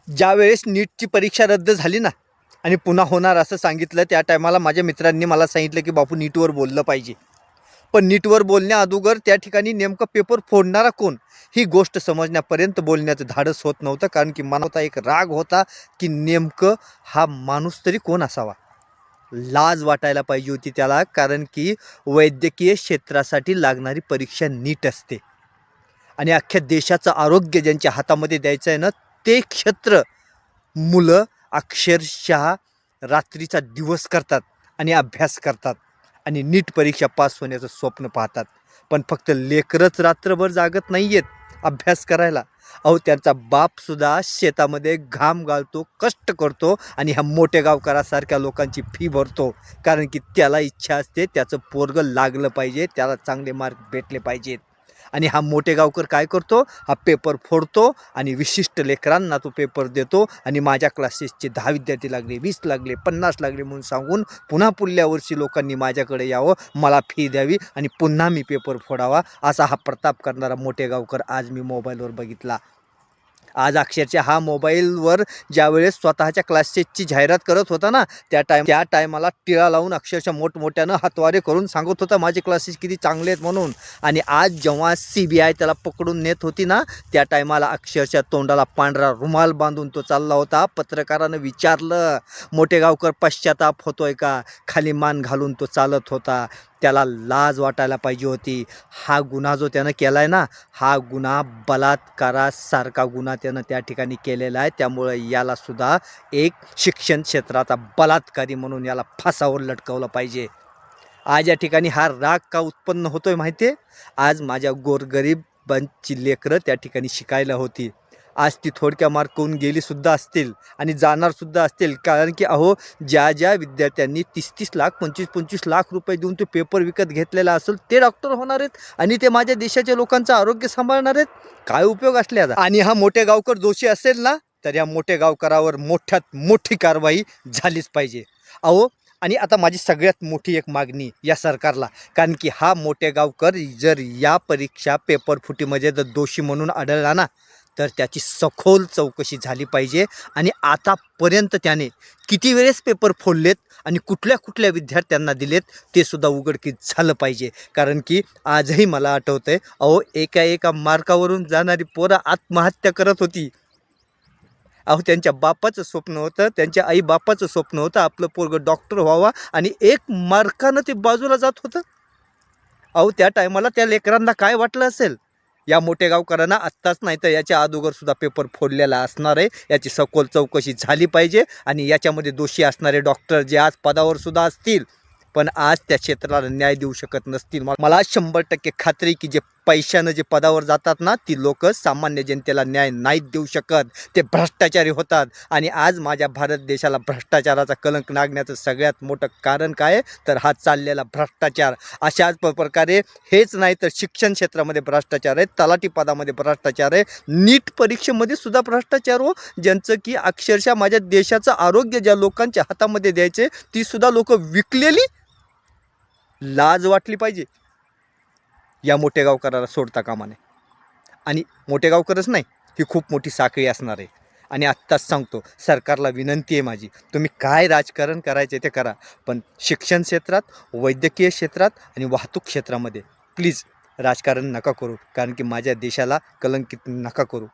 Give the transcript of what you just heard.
ज्यावेळेस नीटची परीक्षा रद्द झाली ना आणि पुन्हा होणार असं सांगितलं, त्या टायमाला माझ्या मित्रांनी मला सांगितलं की बापू नीटवर बोललं पाहिजे. पण नीटवर बोलण्या अगोदर त्या ठिकाणी नेमकं पेपर फोडणारा कोण ही गोष्ट समजण्यापर्यंत बोलण्याचं धाडस होत नव्हतं. कारण की मनात एक राग होता की नेमकं हा माणूस तरी कोण असावा. लाज वाटायला पाहिजे होती त्याला, कारण की वैद्यकीय क्षेत्रासाठी लागणारी परीक्षा नीट असते आणि अख्ख्या देशाचं आरोग्य ज्यांच्या हातामध्ये द्यायचं आहे ना, ते क्षेत्र मुलं अक्षरशः रात्रीचा दिवस करतात आणि अभ्यास करतात आणि नीट परीक्षा पास होण्याचं स्वप्न पाहतात. पण फक्त लेकरच रात्रभर जागत नाही आहेत अभ्यास करायला. अहो, त्यांचा बापसुद्धा शेतामध्ये घाम गाळतो, कष्ट करतो आणि ह्या मोठ्या गावकरासारख्या लोकांची फी भरतो. कारण की त्याला इच्छा असते त्याचं पोरगं लागलं पाहिजे, त्याला चांगले मार्क भेटले पाहिजेत. आणि हा मोठे गावकर काय करतो, हा पेपर फोडतो आणि विशिष्ट लेकरांना तो पेपर देतो आणि माझ्या क्लासेसचे 10 विद्यार्थी लागले, 20 लागले, 50 लागले म्हणून सांगून पुन्हा पुढल्या वर्षी लोकांनी माझ्याकडे यावं, मला फी द्यावी आणि पुन्हा मी पेपर फोडावा, असा हा प्रताप करणारा मोठे गावकर आज मी मोबाईलवर बघितला. आज अक्षरशः हा मोबाईलवर ज्यावेळेस स्वतःच्या क्लासेसची जाहिरात करत होता ना, त्या टायमाला टिळा लावून अक्षरशः मोठमोठ्यानं हातवारे करून सांगत होता माझे क्लासेस किती चांगले आहेत म्हणून. आणि आज जेव्हा CBI त्याला पकडून नेत होती ना, त्या टायमाला अक्षरशः तोंडाला पांढरा रुमाल बांधून तो चालला होता. पत्रकारानं विचारलं, मोठे गावकर पश्चाताप होतोय का? खाली मान घालून तो चालत होता. त्याला लाज वाटायला पाहिजे होती. हा गुन्हा जो त्यानं केला आहे ना, हा गुन्हा बलात्कारासारखा गुन्हा त्यानं त्या ठिकाणी केलेला आहे. त्यामुळे यालासुद्धा एक शिक्षण क्षेत्राचा बलात्कारी म्हणून याला फासावर लटकवलं पाहिजे. आज या ठिकाणी हा राग का उत्पन्न होतोय माहिती आहे? आज माझ्या गोरगरिबांची लेकरं त्या ठिकाणी शिकायला होती. आज ती थोडक्या मार्कवरून गेलीसुद्धा असतील आणि जाणारसुद्धा असतील. कारण की अहो, ज्या विद्यार्थ्यांनी 30-30 लाख, 25-25 लाख रुपये देऊन तो पेपर विकत घेतलेला असेल, ते डॉक्टर होणार आहेत आणि ते माझ्या देशाच्या लोकांचं आरोग्य सांभाळणार आहेत. काय उपयोग असल्याचा? आणि हा मोठे गावकर दोषी असेल ना, तर या मोठे गावकरावर मोठ्यात मोठी कारवाई झालीच पाहिजे. अहो, आणि आता माझी सगळ्यात मोठी एक मागणी या सरकारला, कारण की हा मोठे गावकर जर या परीक्षा पेपर फुटीमध्ये जर दोषी म्हणून आढळला ना, तर त्याची सखोल चौकशी झाली पाहिजे. आणि आतापर्यंत त्याने किती वेळेस पेपर फोडलेत आणि कुठल्या कुठल्या विद्यार्थ्यांना दिलेत ते सुद्धा उघडकीस झालं पाहिजे. कारण की आजही मला आठवतं आहे, अहो, एका मार्कावरून जाणारी पोरं आत्महत्या करत होती. अहो, त्यांच्या बापाचं स्वप्न होतं, त्यांच्या आई बापाचं स्वप्न होतं आपलं पोरगं डॉक्टर व्हावा आणि 1 मार्कानं ते बाजूला जात होतं. अहो, त्या टायमाला त्या लेकरांना काय वाटलं असेल? या मोठे गावकरांना आत्ताच नाही तर याच्या अगोदर सुद्धा पेपर फोडलेला असणार आहे. याची सखोल चौकशी झाली पाहिजे आणि याच्यामध्ये दोषी असणारे डॉक्टर जे आज पदावर सुद्धा असतील, पण आज त्या क्षेत्राला न्याय देऊ शकत नसतील. मला 100% खात्री की जे पैशानं जे पदावर जातात ना, ती लोक सामान्य जनतेला न्याय नाहीत देऊ शकत. ते भ्रष्टाचारी होतात. आणि आज माझ्या भारत देशाला भ्रष्टाचाराचा कलंक लागण्याचं सगळ्यात मोठं कारण काय आहे, तर हा चाललेला भ्रष्टाचार. अशाच प्रकारे हेच नाही तर शिक्षण क्षेत्रामध्ये भ्रष्टाचार आहे, तलाठी पदामध्ये भ्रष्टाचार आहे, नीट परीक्षेमध्ये सुद्धा भ्रष्टाचार हो, ज्यांचं की अक्षरशः माझ्या देशाचं आरोग्य ज्या लोकांच्या हातामध्ये द्यायचे ती सुद्धा लोक विकलेली. लाज वाटली पाहिजे. या मोठे गावकराला सोडता कामा नये. आणि मोठे गावकरच नाही, ही खूप मोठी साखळी असणार आहे. आणि आत्ताच सांगतो, सरकारला विनंती आहे माझी, तुम्ही काय राजकारण करायचे ते करा, पण शिक्षण क्षेत्रात, वैद्यकीय क्षेत्रात आणि वाहतूक क्षेत्रामध्ये प्लीज राजकारण नका करू. कारण की माझ्या देशाला कलंकित नका करू.